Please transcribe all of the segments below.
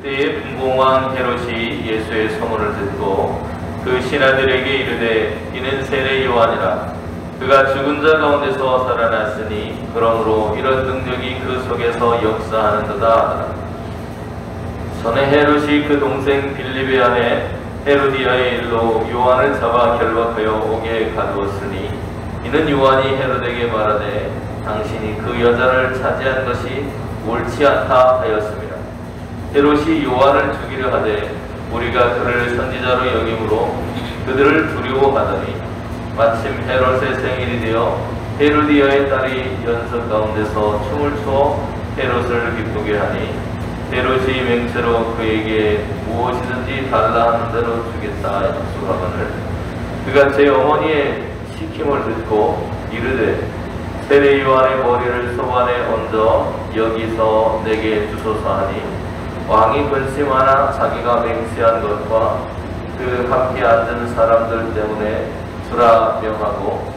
그때에 분봉왕 헤롯이 예수의 소문을 듣고 그 신하들에게 이르되 이는 세례 요한이라. 그가 죽은 자 가운데서 살아났으니 그러므로 이런 능력이 그 속에서 역사하는도다 하더라. 전에 헤롯이 그 동생 빌립의 아내 헤로디아의 일로 요한을 잡아 결박하여 옥에 가두었으니 이는 요한이 헤롯에게 말하되 당신이 그 여자를 차지한 것이 옳지 않다 하였습니다. 헤롯이 요한을 죽이려 하되 우리가 그를 선지자로 여김으로 그들을 두려워하더니 마침 헤롯의 생일이 되어 헤로디아의 딸이 연석 가운데서 춤을 추어 헤롯을 기쁘게 하니 헤롯이 맹세로 그에게 무엇이든지 달라 하는 대로 주겠다 약속하거늘 그가 제 어머니의 시킴을 듣고 이르되 세례 요한의 머리를 소반에 얹어 여기서 내게 주소서 하니 왕이 근심하나 자기가 맹세한 것과 그 함께 앉은 사람들 때문에 주라 명하고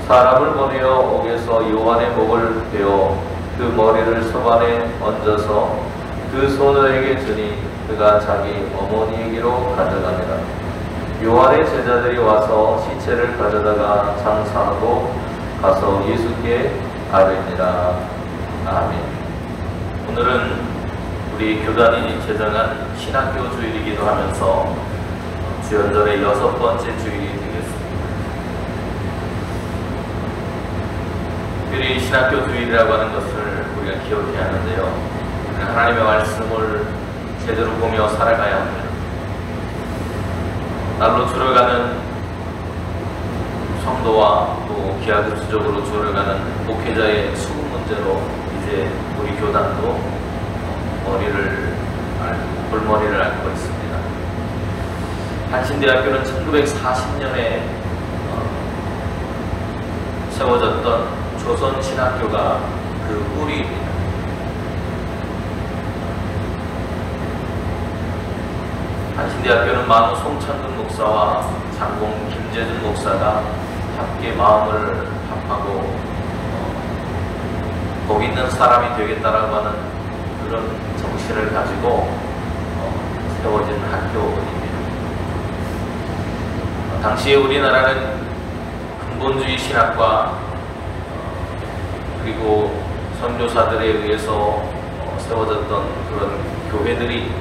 사람을 보내어 옥에서 요한의 목을 베어 그 머리를 소반에 얹어서 그 소녀에게 주니 그가 자기 어머니에게로 가져가니라. 요한의 제자들이 와서 시체를 가져다가 장사하고 가서 예수께 아뢰니라. 아멘. 오늘은 우리 교단이 제정한 신학교 주일이기도 하면서 주연절의 6번째 주일이 되겠습니다. 특별히 신학교 주일이라고 하는 것을 우리가 기억해야 하는데요. 하나님의 말씀을 제대로 보며 살아가야 합니다. 날로 줄어가는 성도와 또 기하급수적으로 줄어가는 목회자의 수급 문제로 이제 우리 교단도 골머리를 앓고 있습니다. 한신대학교는 1940년에 세워졌던 조선신학교가 그 뿌리입니다. 한신대학교는 만우 송창근 목사와 장공 김재준 목사가 함께 마음을 합하고 복 있는 사람이 되겠다라고 하는 그런 정신을 가지고 세워진 학교입니다. 당시에 우리나라는 근본주의 신학과 그리고 선교사들에 의해서 세워졌던 그런 교회들이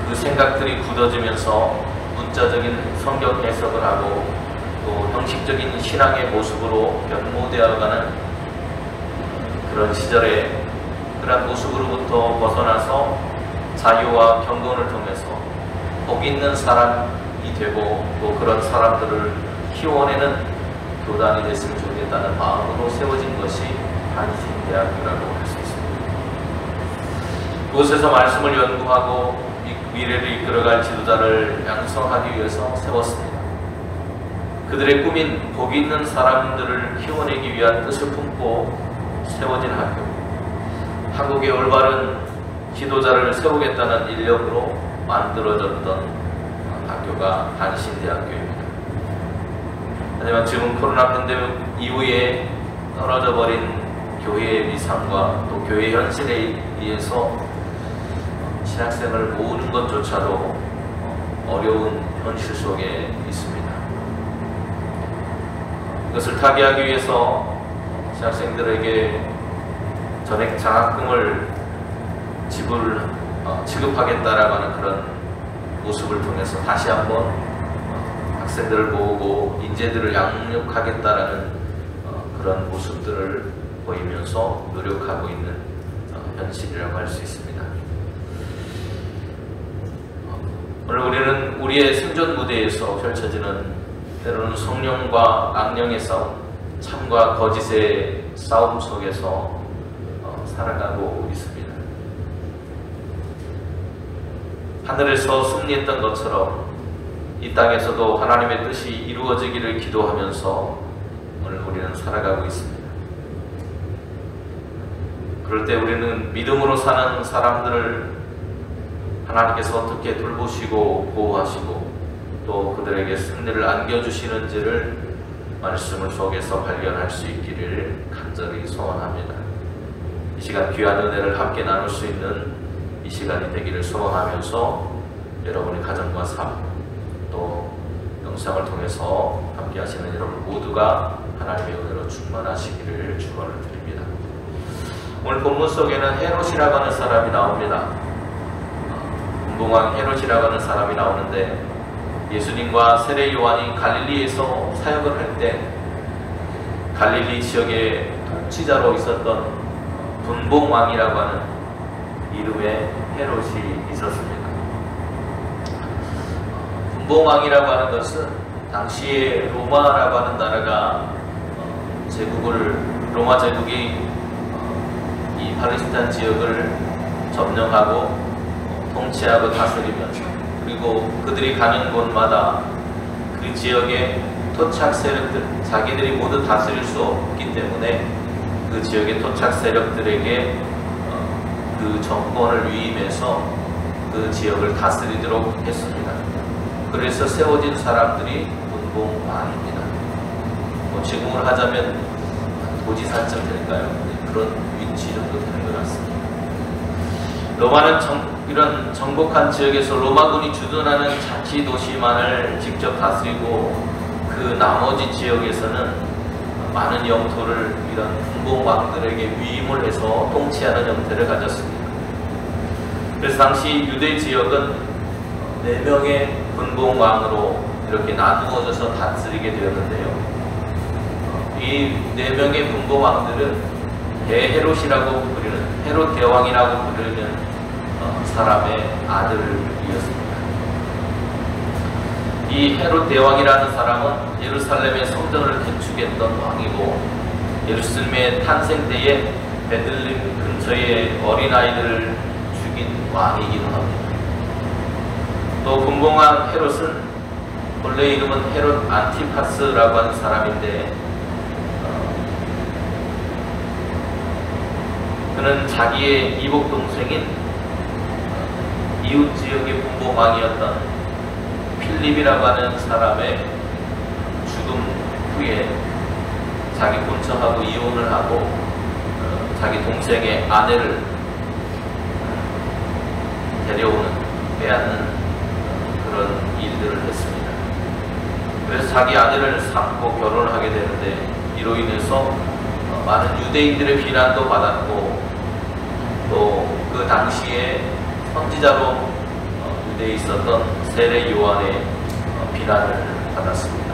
그 생각들이 굳어지면서 문자적인 성경 해석을 하고 또 형식적인 신앙의 모습으로 변모되어가는 그런 시절에 그런 모습으로부터 벗어나서 자유와 경건을 통해서 복 있는 사람이 되고 또 그런 사람들을 키워내는 교단이 됐으면 좋겠다는 마음으로 세워진 것이 한신대학교라고 할 수 있습니다. 그곳에서 말씀을 연구하고 미래를 이끌어갈 지도자를 양성하기 위해서 세웠습니다. 그들의 꿈인 복 있는 사람들을 키워내기 위한 뜻을 품고 세워진 학교. 한국의 올바른 지도자를 세우겠다는 인력으로 만들어졌던 학교가 한신대학교입니다. 하지만 지금 코로나 팬데믹 이후에 떨어져 버린 교회의 위상과 또 교회 현실에 의해서 신학생을 모으는 것조차도 어려운 현실 속에 있습니다. 그것을 타개하기 위해서 신학생들에게 전액 장학금을 지급하겠다라고 하는 그런 모습을 통해서 다시 한번 학생들을 모으고 인재들을 양육하겠다라는 그런 모습들을 보이면서 노력하고 있는 현실이라고 할 수 있습니다. 오늘 우리는 우리의 생존 무대에서 펼쳐지는 때로는 성령과 악령의 싸움, 참과 거짓의 싸움 속에서 살아가고 있습니다. 하늘에서 승리했던 것처럼 이 땅에서도 하나님의 뜻이 이루어지기를 기도하면서 오늘 우리는 살아가고 있습니다. 그럴 때 우리는 믿음으로 사는 사람들을 하나님께서 어떻게 돌보시고 보호하시고 또 그들에게 승리를 안겨주시는지를 말씀을 속에서 발견할 수 있기를 간절히 소원합니다. 이 시간 귀한 은혜를 함께 나눌 수 있는 이 시간이 되기를 소원하면서 여러분의 가정과 삶, 또 영상을 통해서 함께 하시는 여러분 모두가 하나님의 은혜로 충만하시기를 축원을 드립니다. 오늘 본문 속에는 헤롯이라고 하는 사람이 나옵니다. 분봉왕 헤롯이라고 하는 사람이 나오는데, 예수님과 세례 요한이 갈릴리에서 사역을 할 때 갈릴리 지역의 통치자로 있었던 분봉왕이라고 하는 이름의 헤롯이 있었습니다. 분봉왕이라고 하는 것은 당시에 로마라고 하는 나라가 로마 제국이 이 팔레스타인 지역을 점령하고 통치하고 다스리면서, 그리고 그들이 가는 곳마다 그 지역의 토착 세력들, 자기들이 모두 다스릴 수 없기 때문에 그 지역의 토착 세력들에게 그 정권을 위임해서 그 지역을 다스리도록 했습니다. 그래서 세워진 사람들이 분봉왕입니다. 지금으로 하자면 도지사쯤 될까요? 그런 위치 정도 되는 것 같습니다. 로마는 이런 정복한 지역에서 로마군이 주둔하는 자치 도시만을 직접 다스리고, 그 나머지 지역에서는 많은 영토를 이런 분봉왕들에게 위임을 해서 통치하는 형태를 가졌습니다. 그래서 당시 유대 지역은 4명의 분봉왕으로 이렇게 나누어져서 다스리게 되었는데요. 이 4명의 분봉왕들은 대헤롯이라고 부르는, 헤롯 대왕이라고 부르는 사람의 아들이었습니다. 이 헤롯 대왕이라는 사람은 예루살렘의 성전을 건축했던 왕이고, 예루살렘의 탄생 때에 베들레헴 근처의 어린아이들을 죽인 왕이기도 합니다. 또 분봉왕 헤롯은 본래 이름은 헤롯 안티파스라고 하는 사람인데, 그는 자기의 이복 동생인 이웃 지역의 분봉왕이었던 필립이라고 하는 사람의 죽음 후에 자기 본처하고 이혼을 하고 자기 동생의 아내를 데려오는, 빼앗는 그런 일들을 했습니다. 그래서 자기 아내를 삼고 결혼을 하게 되는데, 이로 인해서 많은 유대인들의 비난도 받았고, 또 그 당시에 선지자로 유대에 있었던 세례 요한의 비난을 받았습니다.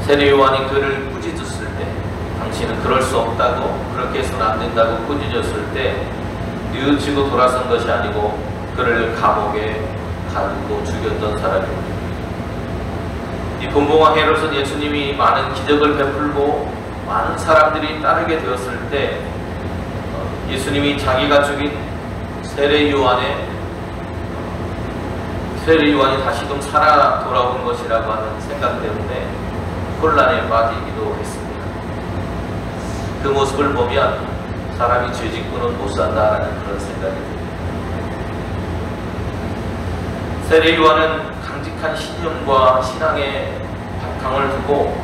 세례 요한이 그를 꾸짖었을 때, 당신은 그럴 수 없다고, 그렇게 해서는 안 된다고 꾸짖었을 때 뉘우치고 돌아선 것이 아니고 그를 감옥에 가두고 죽였던 사람입니다. 이 분봉왕 헤롯은 예수님이 많은 기적을 베풀고 많은 사람들이 따르게 되었을 때, 예수님이 자기가 죽인 세례 요한이 다시금 살아 돌아온 것이라고 하는 생각 때문에 혼란에 빠지기도 했습니다. 그 모습을 보면 사람이 죄 짓고는 못 산다라는 그런 생각이 듭니다. 세례 요한은 강직한 신념과 신앙의 바탕을 두고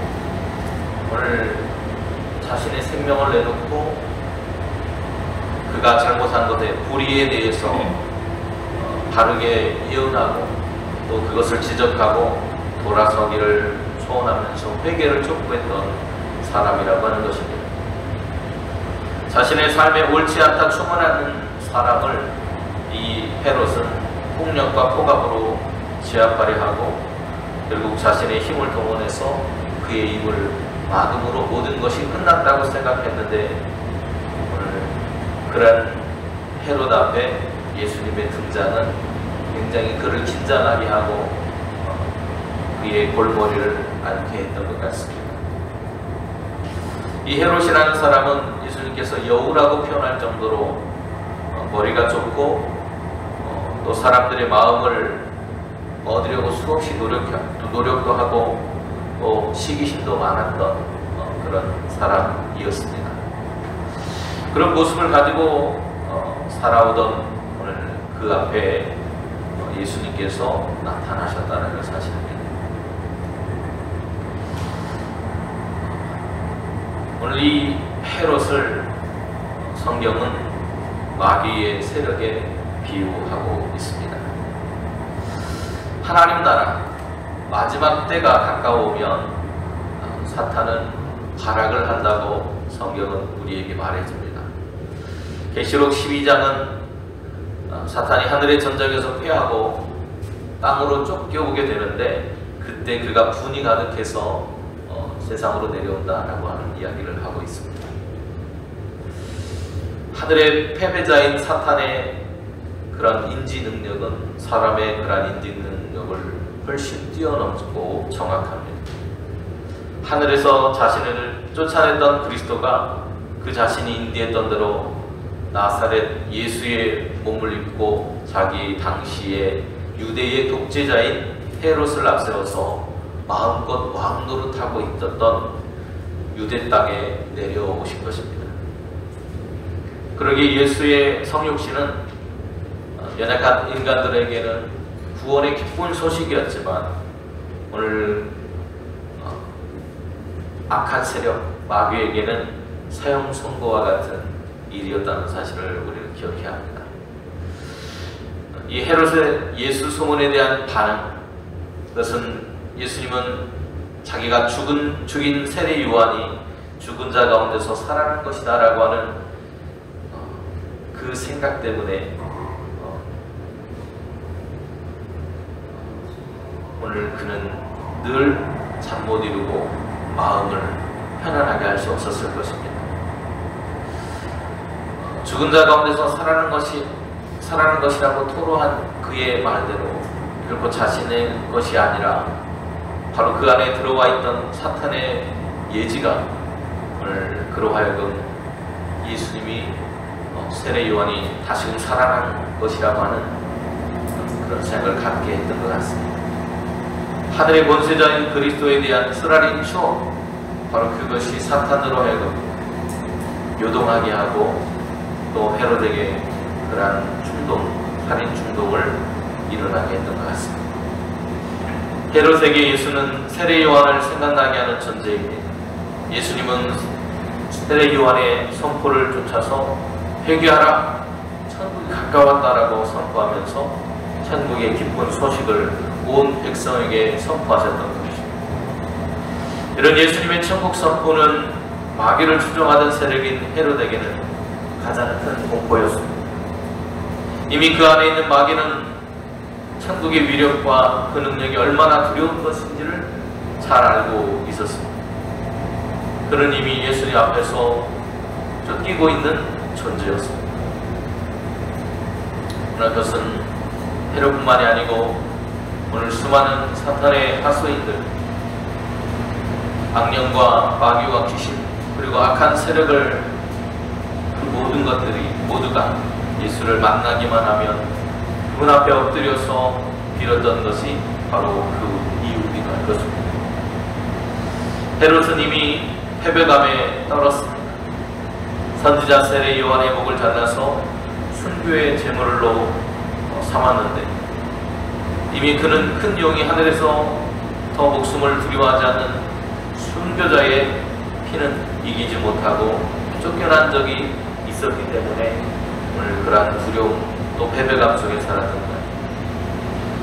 오늘 자신의 생명을 내놓고 그가 잘못한 것에 불의에 대해서 바르게 예언하고, 또 그것을 지적하고 돌아서기를 소원하면서 회개를 촉구했던 사람이라고 하는 것입니다. 자신의 삶에 옳지 않다 추문하는 사람을 이 헤롯은 폭력과 포갑으로 제압하려 하고, 결국 자신의 힘을 동원해서 그의 입을 막음으로 모든 것이 끝났다고 생각했는데, 그런 헤롯 앞에 예수님의 등장은 굉장히 그를 긴장하게 하고 그의 골머리를 앓게 했던 것 같습니다. 이 헤롯이라는 사람은 예수님께서 여우라고 표현할 정도로 머리가 좁고 또 사람들의 마음을 얻으려고 수없이 노력도 하고 또 시기심도 많았던 그런 사람이었습니다. 그런 모습을 가지고 살아오던 오늘 그 앞에 예수님께서 나타나셨다는 사실입니다. 오늘 이 헤롯을 성경은 마귀의 세력에 비유하고 있습니다. 하나님 나라 마지막 때가 가까우면 사탄은 발악을 한다고 성경은 우리에게 말해줍니다. 계시록 12장은 사탄이 하늘의 전적에서 패하고 땅으로 쫓겨오게 되는데 그때 그가 분이 가득해서 세상으로 내려온다라고 하는 이야기를 하고 있습니다. 하늘의 패배자인 사탄의 그런 인지 능력은 사람의 그런 인지 능력을 훨씬 뛰어넘고 정확합니다. 하늘에서 자신을 쫓아냈던 그리스도가 그 자신이 인디했던 대로 나사렛 예수의 몸을 입고 자기 당시의 유대의 독재자인 헤롯을 앞세워서 마음껏 왕 노릇하고 있었던 유대 땅에 내려오신 것입니다. 그러기에 예수의 성육신은 연약한 인간들에게는 구원의 기쁜 소식이었지만 오늘 악한 세력 마귀에게는 사형 선고와 같은 일이었다는 사실을 우리는 기억해야 합니다. 이 헤롯의 예수 소문에 대한 반응, 그것은 예수님은 자기가 죽인 세례 요한이 죽은 자 가운데서 살아난 것이다 라고 하는 그 생각 때문에 오늘 그는 늘 잠 못 이루고 마음을 편안하게 할 수 없었을 것입니다. 죽은 자 가운데서 살아난 것이라고 토로한 그의 말대로 결코 자신의 것이 아니라 바로 그 안에 들어와 있던 사탄의 예지가 오늘 그로 하여금 예수님이 세례 요한이 다시금 살아난 것이라고 하는 그런 생각을 갖게 했던 것 같습니다. 하늘의 권세자인 그리스도에 대한 쓰라린 추억, 바로 그것이 사탄으로 하여금 요동하게 하고 또 헤롯에게 그러한 살인 충동을 일어나게 했던 것 같습니다. 헤롯에게 예수는 세례 요한을 생각나게 하는 존재입니다. 예수님은 세례 요한의 선포를 쫓아서 회개하라, 천국이 가까웠다라고 선포하면서 천국의 기쁜 소식을 온 백성에게 선포하셨던 것입니다. 이런 예수님의 천국 선포는 마귀를 추종하던 세력인 헤롯에게는 가장 큰 공포였습니다. 이미 그 안에 있는 마귀는 천국의 위력과 그 능력이 얼마나 두려운 것인지를 잘 알고 있었습니다. 그는 이미 예수님 앞에서 쫓기고 있는 존재였습니다. 그러나 그것은 헤롯뿐만이 아니고 오늘 수많은 사탄의 하소인들, 악령과 마귀와 귀신, 그리고 악한 세력을 그 모든 것들이 모두가 예수를 만나기만 하면 그분 앞에 엎드려서 빌었던 것이 바로 그 이유이기도 할 것입니다. 헤롯은 이미 패배감에 떨었습니다. 선지자 세례 요한의 목을 잘라서 순교의 제물로 삼았는데 이미 그는 큰 용이 하늘에서 더 목숨을 두려워하지 않는 순교자의 피는 이기지 못하고 쫓겨난 적이 있었기 때문에 오늘 그러한 두려움 또 패배감 속에 살았던 거예요.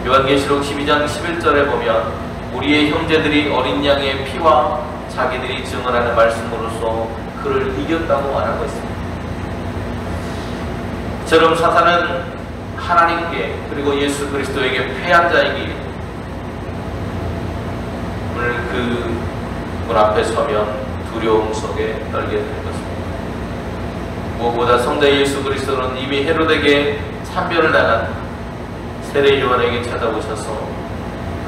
요한계시록 12장 11절에 보면 우리의 형제들이 어린 양의 피와 자기들이 증언하는 말씀으로써 그를 이겼다고 말하고 있습니다. 저럼 사탄은 하나님께 그리고 예수 그리스도에게 패한 자이기 오늘 그 문 앞에 서면 두려움 속에 떨게 될 것입니다. 무엇보다 성자 예수 그리스도는 이미 헤롯에게 참변을 당한 세례 요한에게 찾아오셔서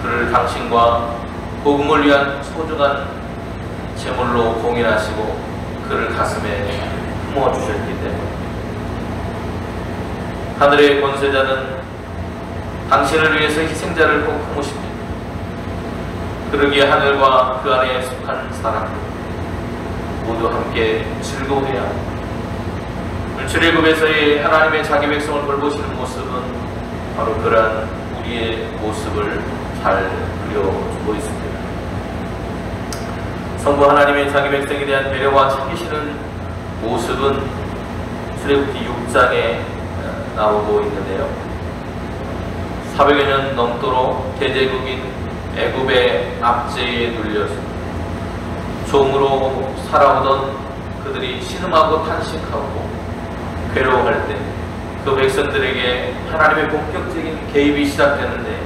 그를 당신과 복음을 위한 소중한 제물로 공인하시고 그를 가슴에 품어주셨기 때문에 하늘의 권세자는 당신을 위해서 희생자를 꼭 품으십니다. 그러기에 하늘과 그 안에 속한 사람들 모두 함께 즐거워해야 합니다. 출애굽에서의 하나님의 자기 백성을 돌보시는 모습은 바로 그러한 우리의 모습을 잘 그려주고 있습니다. 성부 하나님의 자기 백성에 대한 배려와 챙기시는 모습은 출애굽기 6장에 나오고 있는데요. 400여 년 넘도록 대제국인 애굽의 압제에 눌려서 종으로 살아오던 그들이 신음하고 탄식하고 괴로워할 때 그 백성들에게 하나님의 본격적인 개입이 시작되는데,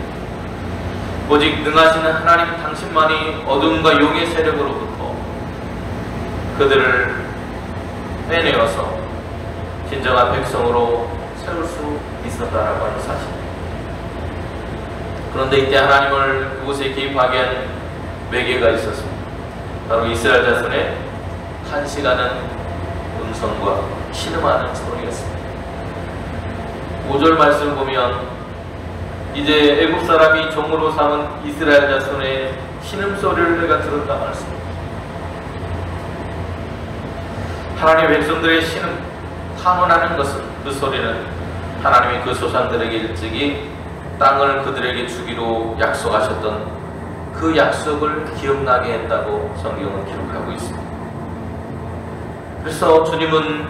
오직 능하시는 하나님 당신만이 어둠과 용의 세력으로부터 그들을 빼내어서 진정한 백성으로 세울 수 있었다라고 하는 사실입니다. 그런데 이때 하나님을 그곳에 개입하게 한 매개가 있었습니다. 바로 이스라엘 자손의 탄식하는 음성과 신음하는 소리였습니다. 5절 말씀을 보면 이제 애굽 사람이 종으로 삼은 이스라엘 자손의 신음소리를 내가 들었다 말씀입니다. 하나님의 백성들의 신음, 탐원하는 것은, 그 소리는 하나님이 그 조상들에게 일찍이 땅을 그들에게 주기로 약속하셨던 그 약속을 기억나게 했다고 성경은 기록하고 있습니다. 그래서 주님은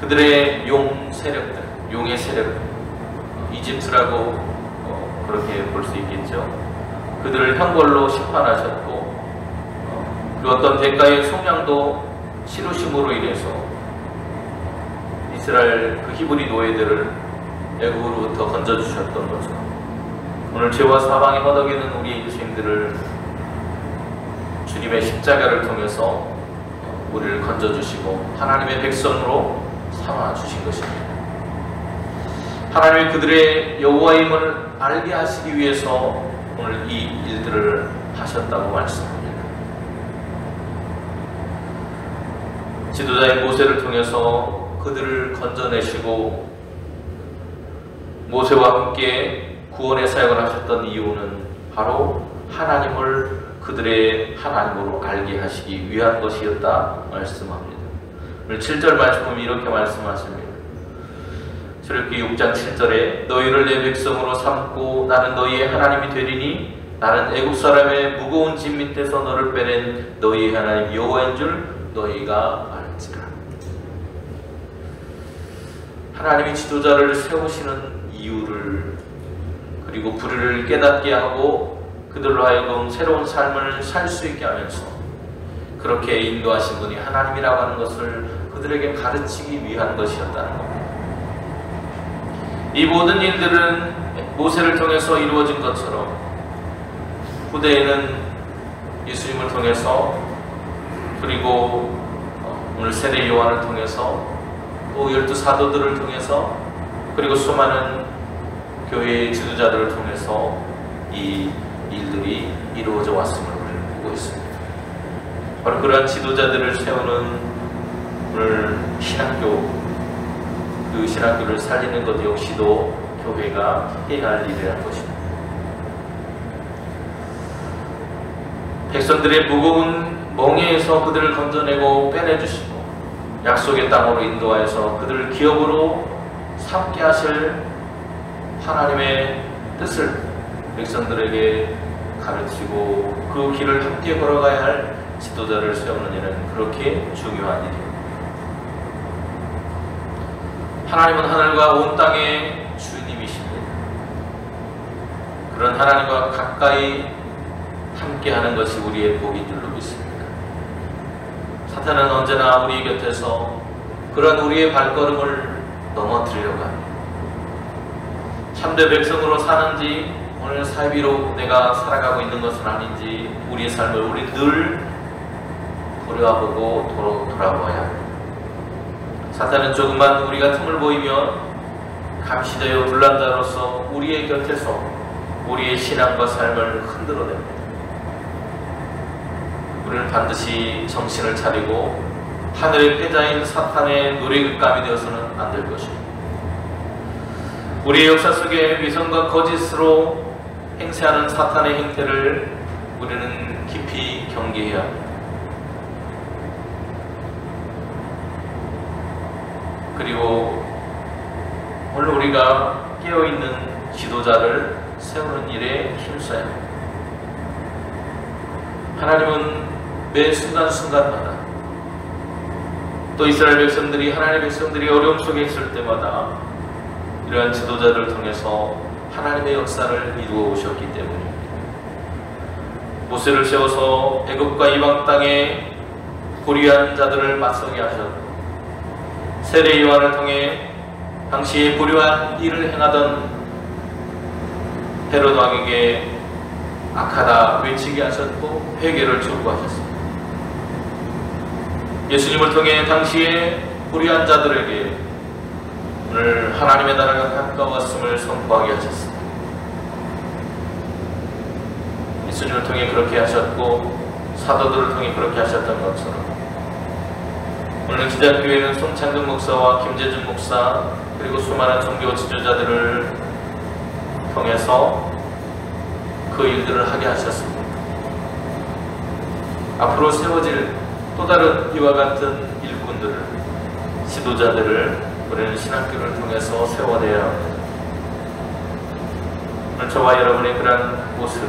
그들의 용 세력들, 용의 세력, 이집트라고 그렇게 볼 수 있겠죠. 그들을 형벌로 심판하셨고, 그 어떤 대가의 속량도 치루심으로 인해서 이스라엘 그 히브리 노예들을 애굽으로부터 건져주셨던 거죠. 오늘 죄와 사망에 허덕이는 우리의 인생들을 주님의 십자가를 통해서 우리를 건져주시고 하나님의 백성으로 삼아주신 것입니다. 하나님이 그들의 여호와임을 알게 하시기 위해서 오늘 이 일들을 하셨다고 말씀합니다. 지도자인 모세를 통해서 그들을 건져내시고 모세와 함께 구원의 사역을 하셨던 이유는 바로 하나님을 그들의 하나님으로 알게 하시기 위한 것이었다 말씀합니다. 오늘 7절 말씀은 이렇게 말씀하십니다. 출애굽기 6장 7절에 너희를 내 백성으로 삼고 나는 너희의 하나님이 되리니 나는 애굽 사람의 무거운 짐 밑에서 너를 빼낸 너희의 하나님 여호와인 줄 너희가 알지라. 하나님이 지도자를 세우시는 이유를, 그리고 불의를 깨닫게 하고 그들로 하여금 새로운 삶을 살 수 있게 하면서 그렇게 인도하신 분이 하나님이라고 하는 것을 그들에게 가르치기 위한 것이었다는 겁니다. 이 모든 일들은 모세를 통해서 이루어진 것처럼 후대에는 예수님을 통해서, 그리고 오늘 세례 요한을 통해서, 또 12사도들을 통해서, 그리고 수많은 교회의 지도자들을 통해서 이 일들이 이루어져 왔음을 우리는 보고 있습니다. 바로 그러한 지도자들을 세우는 오늘 신학교, 그 신학교를 살리는 것 역시도 교회가 해야 할 일이라는 것입니다. 백성들의 무거운 멍에에서 그들을 건져내고 빼내주시고 약속의 땅으로 인도하여서 그들을 기업으로 삼게 하실 하나님의 뜻을 백성들에게 가르치고 그 길을 함께 걸어가야 할 지도자를 세우는 일은 그렇게 중요한 일입니다. 하나님은 하늘과 온 땅의 주님이십니다. 그런 하나님과 가까이 함께하는 것이 우리의 복인 줄로 믿습니다. 사탄은 언제나 우리 곁에서 그런 우리의 발걸음을 넘어뜨리려고 합니다. 참된 백성으로 사는지 오늘 사이비로 내가 살아가고 있는 것은 아닌지 우리의 삶을 우리 늘 돌아보고 돌아봐야 합니다. 사탄은 조금만 우리가 틈을 보이면 감시되어 불난자로서 우리의 곁에서 우리의 신앙과 삶을 흔들어냅니다. 우리는 반드시 정신을 차리고 하늘의 패자인 사탄의 노래극감이 되어서는 안 될 것입니다. 우리의 역사 속에 위선과 거짓으로 행세하는 사탄의 행태를 우리는 깊이 경계해야 합니다. 그리고 오늘 우리가 깨어있는 지도자를 세우는 일에 힘써야 합니다. 하나님은 매 순간순간마다 또 이스라엘 백성들이, 하나님의 백성들이 어려움 속에 있을 때마다 이러한 지도자들을 통해서 하나님의 역사를 이루어 오셨기 때문입니다. 모세를 세워서 애굽과 이방 땅에 불의한 자들을 맞서게 하셨고, 세례 요한을 통해 당시에 불의한 일을 행하던 헤롯 왕에게 악하다 외치게 하셨고 회개를 촉구하셨습니다. 예수님을 통해 당시에 불의한 자들에게 오늘 하나님의 나라가 가까웠음을 선포하게 하셨습니다. 예수님을 통해 그렇게 하셨고 사도들을 통해 그렇게 하셨던 것처럼 오늘 기장교회는 송창근 목사와 김재준 목사 그리고 수많은 종교 지도자들을 통해서 그 일들을 하게 하셨습니다. 앞으로 세워질 또 다른 이와 같은 일꾼들을, 지도자들을 우리는 신학교를 통해서 세워내야 합니다. 오늘 저와 여러분의 그러한 모습,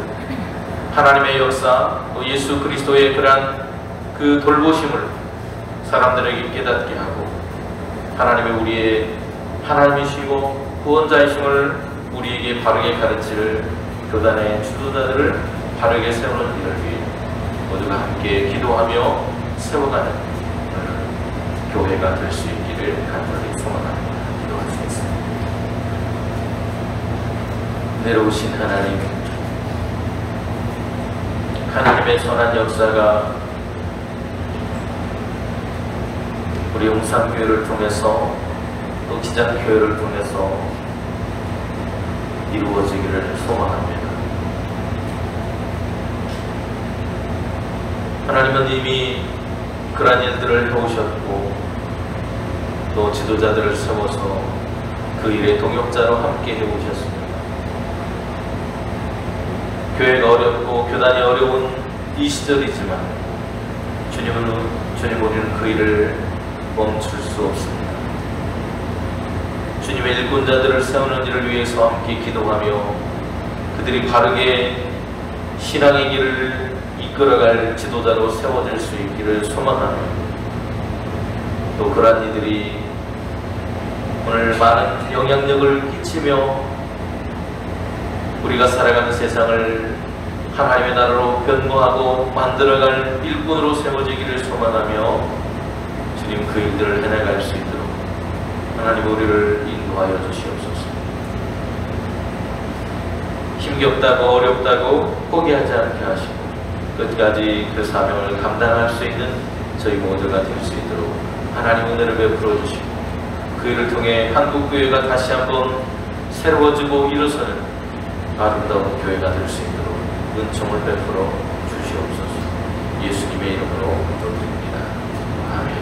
하나님의 역사, 또 예수 그리스도의 그러한 그 돌보심을 사람들에게 깨닫게 하고 하나님의 우리의 하나님이시고 구원자이심을 우리에게 바르게 가르칠 교단의 지도자들을 바르게 세우는 일을 위해 모두가 함께 기도하며 세워가는 교회가 될 수 있기를 간절히 소망합니다. 기도하시겠습니다. 내려오신 하나님, 하나님의 선한 역사가 우리 용산교회를 통해서 또 기장교회를 통해서 이루어지기를 소망합니다. 하나님은 이미 그러한 일들을 해오셨고 또 지도자들을 세워서 그 일의 동역자로 함께 해오셨습니다. 교회가 어렵고 교단이 어려운 이 시절이지만 주님 우리는 그 일을 멈출 수 없습니다. 주님의 일꾼자들을 세우는 일을 위해서 함께 기도하며 그들이 바르게 신앙의 길을 이끌어갈 지도자로 세워질 수 있기를 소망하며 또 그러한 이들이 오늘 많은 영향력을 끼치며 우리가 살아가는 세상을 하나님의 나라로 변모하고 만들어갈 일꾼으로 세워지기를 소망하며 주님 그 일들을 해나갈 수 있도록 하나님 우리를 인도하여 주시옵소서. 힘겹다고 어렵다고 포기하지 않게 하시고 끝까지 그 사명을 감당할 수 있는 저희 모두가 될 수 있도록 하나님 은혜를 베풀어 주시고 그 일을 통해 한국교회가 다시 한번 새로워지고 일어서는 아름다운 교회가 될 수 있도록 은총을 베풀어 주시옵소서. 예수님의 이름으로 기도드립니다. 아멘.